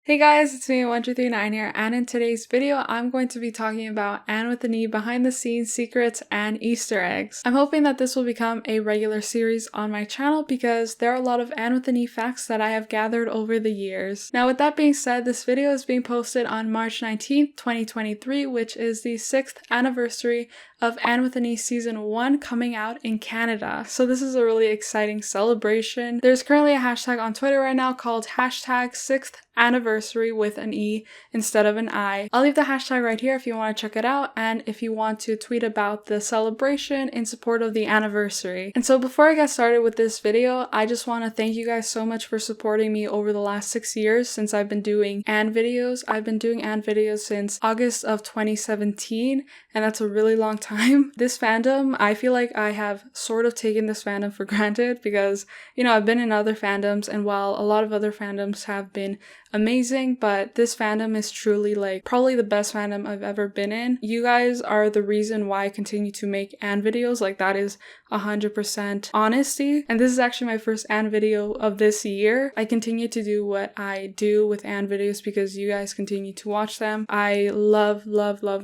Hey guys, it's me, Mcnulty here, and in today's video, I'm going to be talking about Anne with an E behind the scenes secrets and Easter eggs. I'm hoping that this will become a regular series on my channel because there are a lot of Anne with an E facts that I have gathered over the years. Now with that being said, this video is being posted on March 19th, 2023, which is the 6th anniversary of Anne with an E Season 1 coming out in Canada. So this is a really exciting celebration. There's currently a hashtag on Twitter right now called hashtag 6th anniversary with an E instead of an I. I'll leave the hashtag right here if you want to check it out and if you want to tweet about the celebration in support of the anniversary. And so before I get started with this video, I just want to thank you guys so much for supporting me over the last 6 years since I've been doing Anne videos. I've been doing Anne videos since August of 2017, and that's a really long time. This fandom, I feel like I have sort of taken this fandom for granted because, you know, I've been in other fandoms, and while a lot of other fandoms have been amazing, but this fandom is truly like probably the best fandom I've ever been in. You guys are the reason why I continue to make Anne videos. Like, that is 100% honesty. And this is actually my first Anne video of this year. I continue to do what I do with Anne videos because you guys continue to watch them. I love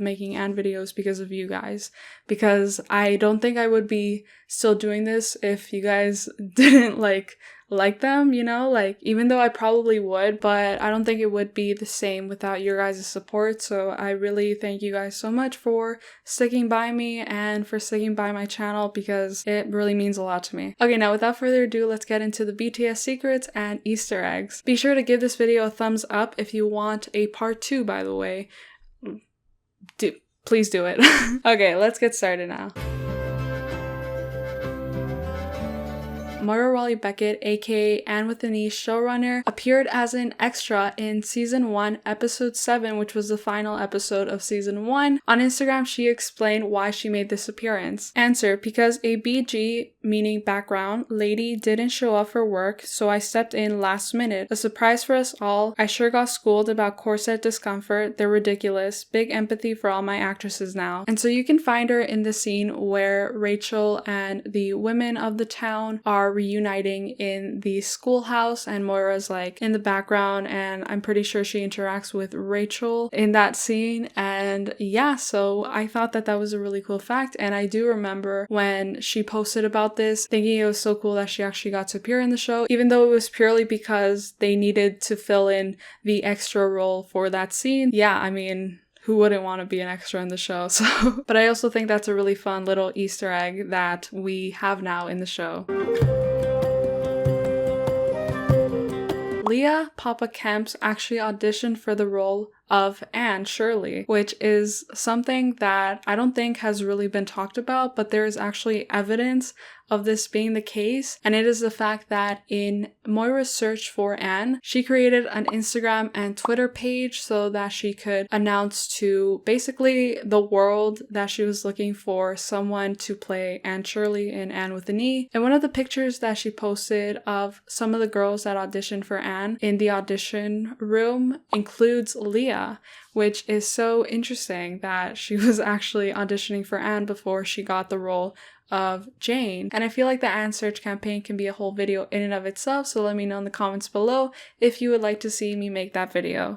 making Anne videos because of you guys, because I don't think I would be still doing this if you guys didn't like them, you know, like, even though I probably would, but I don't think it would be the same without your guys' support. So I really thank you guys so much for sticking by me and for sticking by my channel because it really means a lot to me. Okay, now without further ado, let's get into the BTS secrets and Easter eggs. Be sure to give this video a thumbs up if you want a part 2, by the way. Please do it. Okay, let's get started now. Moira Rawley-Beckett, aka Anne with an E showrunner, appeared as an extra in Season 1, Episode 7, which was the final episode of Season 1. On Instagram, she explained why she made this appearance. Answer: because a BG, meaning background, lady didn't show up for work, so I stepped in last minute. A surprise for us all. I sure got schooled about corset discomfort. They're ridiculous. Big empathy for all my actresses now. And so you can find her in the scene where Rachel and the women of the town are reuniting in the schoolhouse, and Moira's like in the background, and I'm pretty sure she interacts with Rachel in that scene. And yeah, so I thought that that was a really cool fact, and I do remember when she posted about this thinking it was so cool that she actually got to appear in the show, even though it was purely because they needed to fill in the extra role for that scene. Yeah, I mean, who wouldn't want to be an extra in the show? So, but I also think that's a really fun little Easter egg that we have now in the show. Leah Papa Kemps actually auditioned for the role of Anne Shirley, which is something that I don't think has really been talked about, but there is actually evidence of this being the case, and it is the fact that in Moira's search for Anne, she created an Instagram and Twitter page so that she could announce to basically the world that she was looking for someone to play Anne Shirley in Anne with an E. And one of the pictures that she posted of some of the girls that auditioned for Anne in the audition room includes Leah, which is so interesting that she was actually auditioning for Anne before she got the role of Jane. And I feel like the Anne search campaign can be a whole video in and of itself, so let me know in the comments below if you would like to see me make that video.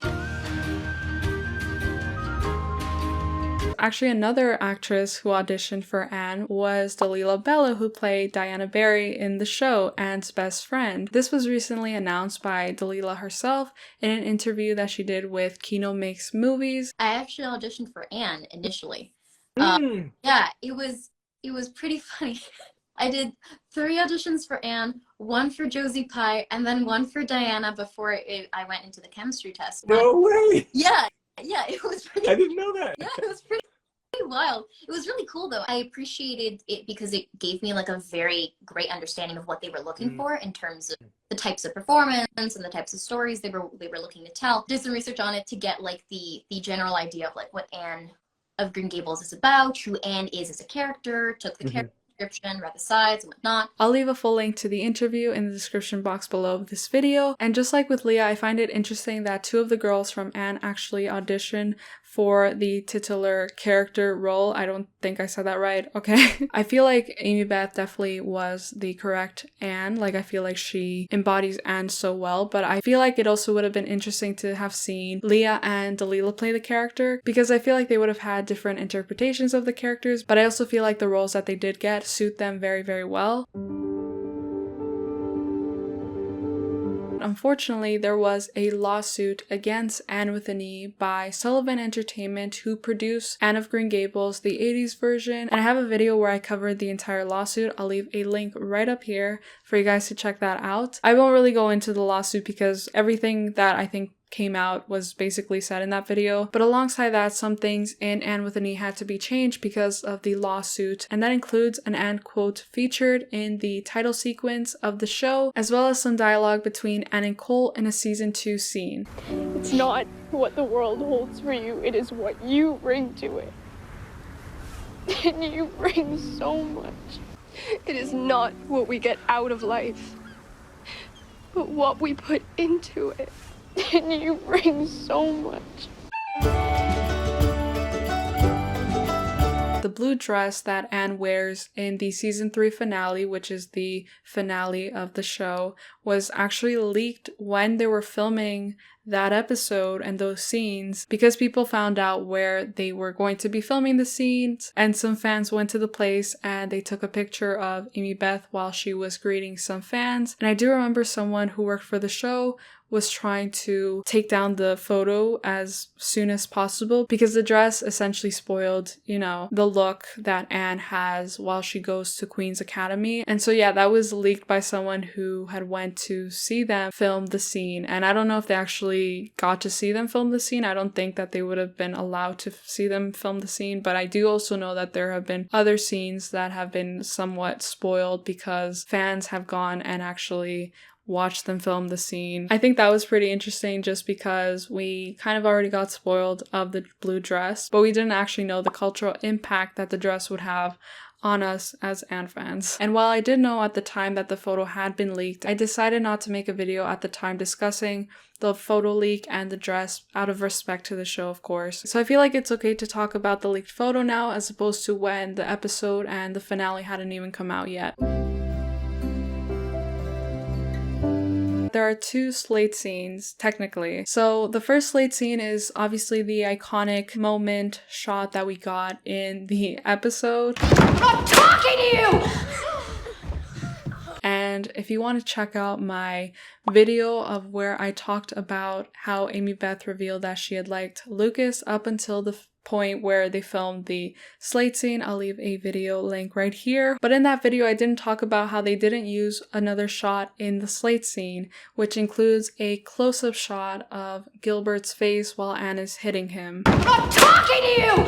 Actually, another actress who auditioned for Anne was Delilah Bella, who played Diana Barry in the show, Anne's best friend. This was recently announced by Delilah herself in an interview that she did with Kino Makes Movies. I actually auditioned for Anne initially. Mm. Yeah, it was pretty funny. I did 3 auditions for Anne, 1 for Josie Pye, and then 1 for Diana before I went into the chemistry test. No way! Yeah, it was pretty. I didn't know that. Yeah, it was pretty wild. It was really cool though. I appreciated it because it gave me like a very great understanding of what they were looking for in terms of the types of performance and the types of stories they were looking to tell. Did some research on it to get like the general idea of like what Anne of Green Gables is about, who Anne is as a character, took the description, read the sides and whatnot. I'll leave a full link to the interview in the description box below of this video. And just like with Leah, I find it interesting that 2 of the girls from Anne actually auditioned for the titular character role. I don't think I said that right, okay? I feel like Amybeth definitely was the correct Anne. Like, I feel like she embodies Anne so well, but I feel like it also would have been interesting to have seen Leah and Delilah play the character, because I feel like they would have had different interpretations of the characters, but I also feel like the roles that they did get suit them very, very well. Unfortunately, there was a lawsuit against Anne with an E by Sullivan Entertainment, who produced Anne of Green Gables, the 80s version, and I have a video where I covered the entire lawsuit. I'll leave a link right up here for you guys to check that out. I won't really go into the lawsuit because everything that I think came out was basically said in that video, but alongside that, some things in Anne with an E had to be changed because of the lawsuit, and that includes an Anne quote featured in the title sequence of the show, as well as some dialogue between Anne and Cole in a season 2 scene. It's not what the world holds for you, it is what you bring to it. And you bring so much. It is not what we get out of life, but what we put into it. And you bring so much. The blue dress that Anne wears in the season 3 finale, which is the finale of the show, was actually leaked when they were filming that episode and those scenes, because people found out where they were going to be filming the scenes, and some fans went to the place and they took a picture of Amybeth while she was greeting some fans. And I do remember someone who worked for the show was trying to take down the photo as soon as possible because the dress essentially spoiled, you know, the look that Anne has while she goes to Queen's Academy. And so yeah, that was leaked by someone who had went to see them film the scene. And I don't know if they actually got to see them film the scene. I don't think that they would have been allowed to see them film the scene, but I do also know that there have been other scenes that have been somewhat spoiled because fans have gone and actually watch them film the scene. I think that was pretty interesting just because we kind of already got spoiled of the blue dress, but we didn't actually know the cultural impact that the dress would have on us as Anne fans. And while I did know at the time that the photo had been leaked, I decided not to make a video at the time discussing the photo leak and the dress out of respect to the show, of course. So I feel like it's okay to talk about the leaked photo now as opposed to when the episode and the finale hadn't even come out yet. There are 2 slate scenes, technically. So the first slate scene is obviously the iconic moment shot that we got in the episode. I'm not talking to you! And if you want to check out my video of where I talked about how Amybeth revealed that she had liked Lucas up until the point where they filmed the slate scene, I'll leave a video link right here. But in that video, I didn't talk about how they didn't use another shot in the slate scene, which includes a close-up shot of Gilbert's face while Anne is hitting him. I'm not talking to you!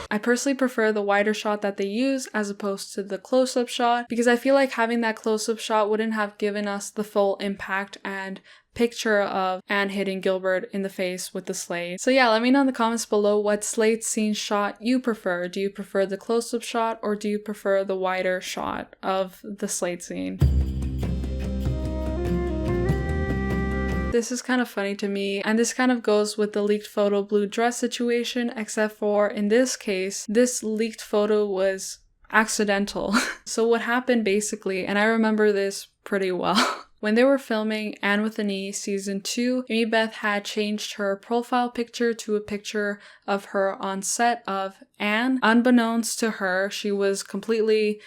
I personally prefer the wider shot that they use as opposed to the close-up shot, because I feel like having that close-up shot wouldn't have given us the full impact and picture of Anne hitting Gilbert in the face with the slate. So yeah, let me know in the comments below what slate scene shot you prefer. Do you prefer the close-up shot or do you prefer the wider shot of the slate scene? This is kind of funny to me, and this kind of goes with the leaked photo blue dress situation, except for in this case, this leaked photo was accidental. So what happened basically, and I remember this pretty well, when they were filming Anne with an E season 2, Amybeth had changed her profile picture to a picture of her on set of Anne. Unbeknownst to her, she was completely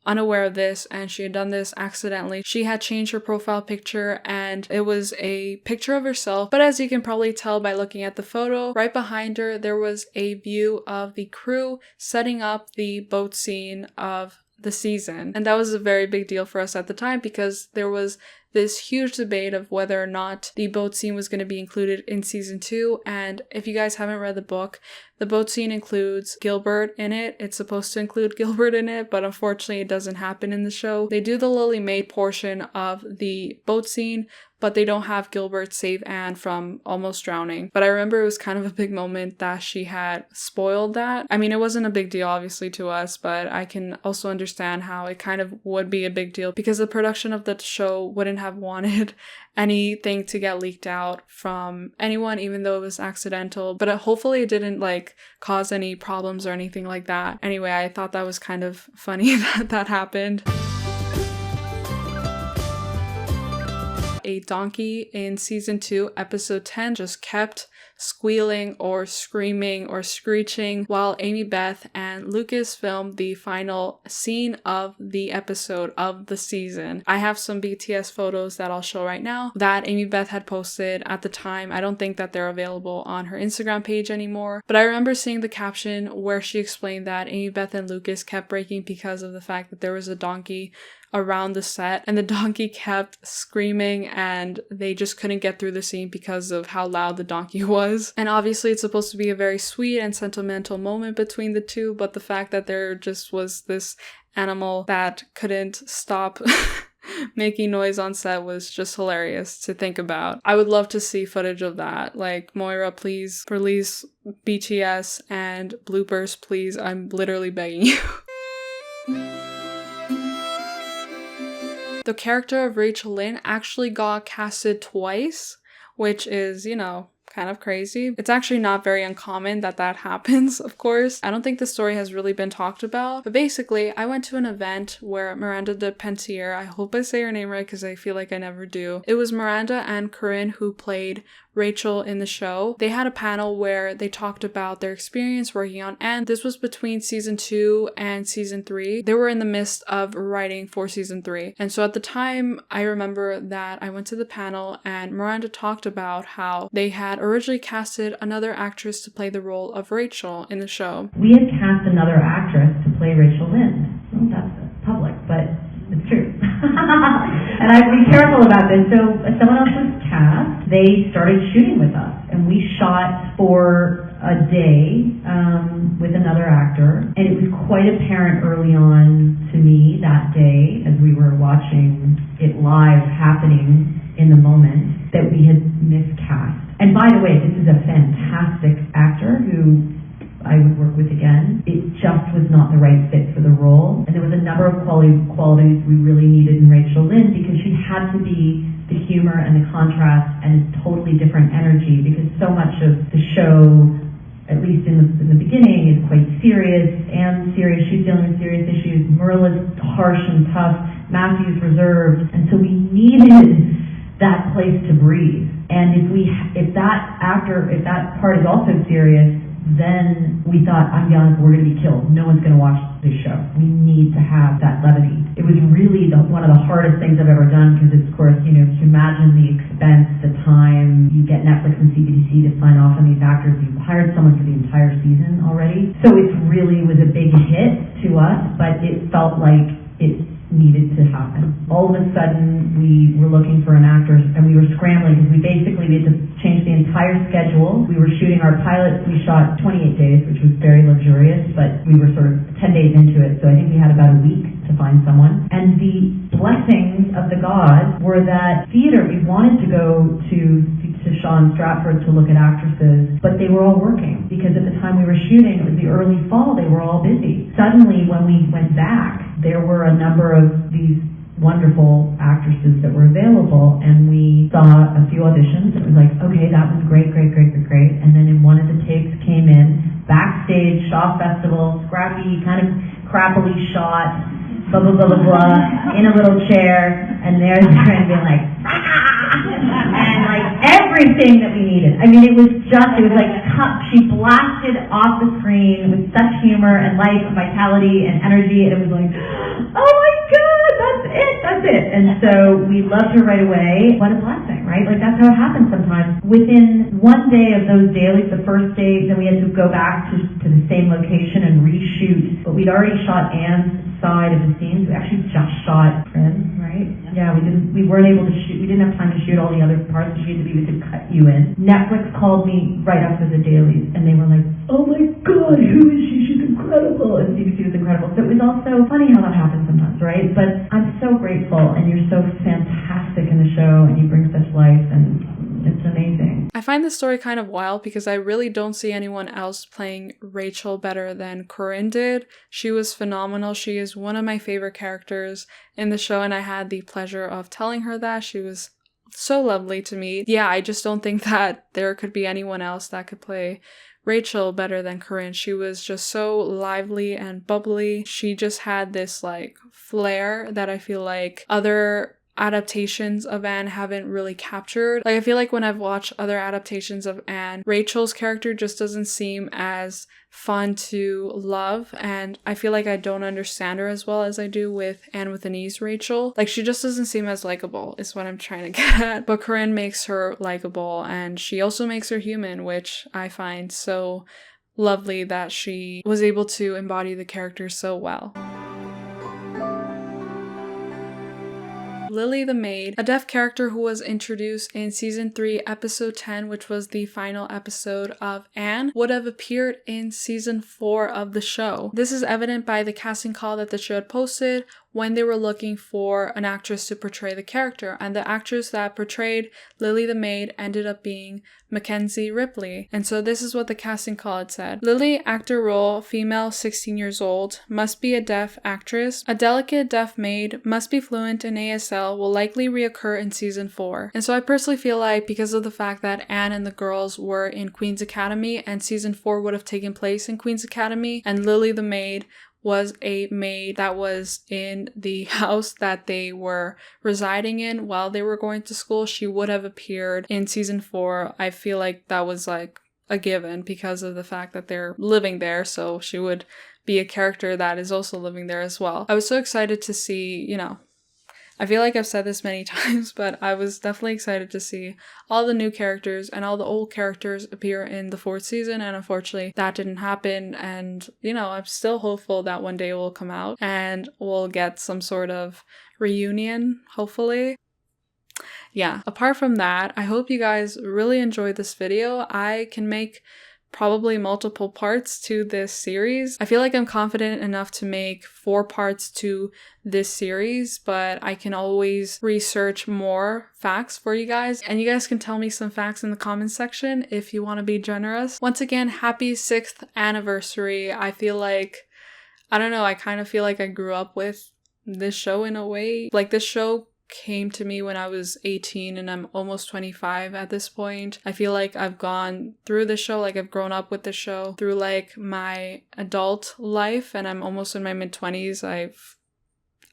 unaware of this and she had done this accidentally. She had changed her profile picture and it was a picture of herself, but as you can probably tell by looking at the photo, right behind her there was a view of the crew setting up the boat scene of the season. And that was a very big deal for us at the time because there was this huge debate of whether or not the boat scene was going to be included in season 2. And if you guys haven't read the book, the boat scene includes Gilbert in it. It's supposed to include Gilbert in it, but unfortunately it doesn't happen in the show. They do the Lily Maid portion of the boat scene, but they don't have Gilbert save Anne from almost drowning. But I remember it was kind of a big moment that she had spoiled that. I mean, it wasn't a big deal obviously to us, but I can also understand how it kind of would be a big deal because the production of the show wouldn't have wanted anything to get leaked out from anyone, even though it was accidental. But hopefully it didn't like cause any problems or anything like that. Anyway, I thought that was kind of funny that that happened. A donkey in season 2, episode 10 just kept squealing or screaming or screeching while Amybeth and Lucas filmed the final scene of the episode of the season. I have some BTS photos that I'll show right now that Amybeth had posted at the time. I don't think that they're available on her Instagram page anymore, but I remember seeing the caption where she explained that Amybeth and Lucas kept breaking because of the fact that there was a donkey around the set and the donkey kept screaming and they just couldn't get through the scene because of how loud the donkey was. And obviously it's supposed to be a very sweet and sentimental moment between the two, but the fact that there just was this animal that couldn't stop making noise on set was just hilarious to think about. I would love to see footage of that. Like, Moira, please release BTS and bloopers, please. I'm literally begging you. The character of Rachel Lynn actually got casted twice, which is, you know, kind of crazy. It's actually not very uncommon that that happens, of course. I don't think the story has really been talked about, but basically I went to an event where Miranda de Pentier, I hope I say her name right because I feel like I never do. It was Miranda and Corinne who played Rachel in the show. They had a panel where they talked about their experience working on Anne. This was between season 2 and season 3. They were in the midst of writing for season 3. And so at the time, I remember that I went to the panel and Miranda talked about how they had originally casted another actress to play the role of Rachel in the show. We had cast another actress to play Rachel Lynn. Well, that's public, but it's true. And I have to be careful about this. So someone else was cast. They started shooting with us, and we shot for a day with another actor. And it was quite apparent early on to me that day, as we were watching it live happening in the moment, that we had miscast. And by the way, this is a fantastic actor who I would work with again. It just was not the right fit for the role. And there was a number of qualities we really needed in Rachel Lynn because she had to be the humor and the contrast and a totally different energy because so much of the show, at least in the beginning, is quite serious. Anne's serious, she's dealing with serious issues. Merla's harsh and tough. Matthew's reserved. And so we needed that place to breathe. And if that part is also serious, then we thought, I'm young, we're going to be killed. No one's going to watch this show. We need to have that levity. It was really one of the hardest things I've ever done because, of course, you imagine the expense, the time. You get Netflix and CBC to sign off on these actors. You've hired someone for the entire season already. So it really was a big hit to us, but it felt like it needed to happen. All of a sudden, we were looking for an actor, and we were scrambling because we had to change the entire schedule. We were shooting our pilot. We shot 28 days, which was very luxurious, but we were sort of 10 days into it, so I think we had about a week to find someone. And the blessings of the gods were that theater, we wanted to go to Sean Stratford to look at actresses, but they were all working because at the time we were shooting, it was the early fall, they were all busy. Suddenly, when we went back, there were a number of these wonderful actresses that were available, and we saw a few auditions. It was like, okay, that was great. And then in one of the takes came in, backstage, Shaw Festival, scrappy, kind of crappily shot, blah, blah, blah, blah, blah, in a little chair, and there's Corinne being like, and like everything that we needed. I mean, it was like, she blasted off the screen with such humor and life and vitality and energy, and it was like, oh my God, that's it. And so we loved her right away. What a blessing, right? Like, that's how it happens sometimes. Within one day of those dailies, the first day, then we had to go back to the same location and reshoot, but we'd already shot Anne's side of the scenes. We actually just shot Prim, right? Yeah, we weren't able to shoot, we didn't have time to shoot all the other parts, so we had to cut you in. Netflix called me right after the dailies, and they were like, oh my god, who is she? She's incredible. And CBC was incredible. So it was also funny how that happens sometimes, right? But I'm so grateful, and you're so fantastic in the show, and you bring such life, and it's amazing. I find this story kind of wild because I really don't see anyone else playing Rachel better than Corinne did. She was phenomenal. She is one of my favorite characters in the show, and I had the pleasure of telling her that. She was so lovely to meet. Yeah, I just don't think that there could be anyone else that could play Rachel better than Corinne. She was just so lively and bubbly. She just had this like flair that I feel like other adaptations of Anne haven't really captured. Like I feel like when I've watched other adaptations of Anne, Rachel's character just doesn't seem as fun to love, and I feel like I don't understand her as well as I do with Anne with an E's Rachel. Like she just doesn't seem as likable is what I'm trying to get at. But Corinne makes her likable, and she also makes her human, which I find so lovely that she was able to embody the character so well. Lily the Maid, a deaf character who was introduced in season 3 episode 10, which was the final episode of Anne, would have appeared in season 4 of the show. This is evident by the casting call that the show had posted when they were looking for an actress to portray the character, and the actress that portrayed Lily the Maid ended up being Mackenzie Ripley. And so this is what the casting call had said. Lily, actor role, female, 16 years old, must be a deaf actress. A delicate deaf maid, must be fluent in ASL, will likely reoccur in season 4. And so I personally feel like because of the fact that Anne and the girls were in Queen's Academy and season 4 would have taken place in Queen's Academy, and Lily the Maid was a maid that was in the house that they were residing in while they were going to school, she would have appeared in season 4. I feel like that was like a given because of the fact that they're living there, so she would be a character that is also living there as well. I was so excited to see, you know, I feel like I've said this many times, but I was definitely excited to see all the new characters and all the old characters appear in the 4th season, and unfortunately that didn't happen. And, you know, I'm still hopeful that one day it will come out and we'll get some sort of reunion, hopefully. Yeah, apart from that, I hope you guys really enjoyed this video. I can make probably multiple parts to this series. I feel like I'm confident enough to make 4 parts to this series, but I can always research more facts for you guys, and you guys can tell me some facts in the comments section if you want to be generous. Once again, happy 6th anniversary. I feel like, I don't know, I kind of feel like I grew up with this show in a way. Like this show came to me when I was 18 and I'm almost 25 at this point. I feel like I've gone through the show, like I've grown up with the show through like my adult life, and I'm almost in my mid-20s.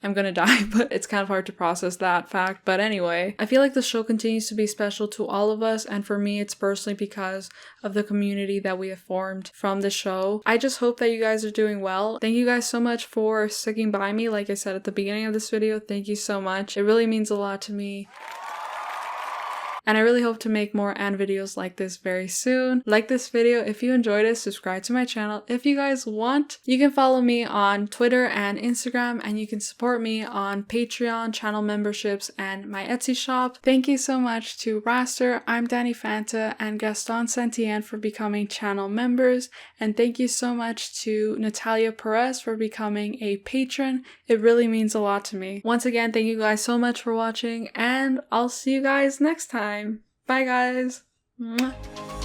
I'm gonna die, but it's kind of hard to process that fact. But anyway, I feel like the show continues to be special to all of us, and for me it's personally because of the community that we have formed from the show. I just hope that you guys are doing well. Thank you guys so much for sticking by me. Like I said at the beginning of this video, thank you so much. It really means a lot to me. And I really hope to make more Anne videos like this very soon. Like this video if you enjoyed it, subscribe to my channel if you guys want. You can follow me on Twitter and Instagram, and you can support me on Patreon, channel memberships, and my Etsy shop. Thank you so much to Raster, I'm Danny Fanta, and Gaston Santien for becoming channel members. And thank you so much to Natalia Perez for becoming a patron. It really means a lot to me. Once again, thank you guys so much for watching, and I'll see you guys next time. Bye guys. Mwah.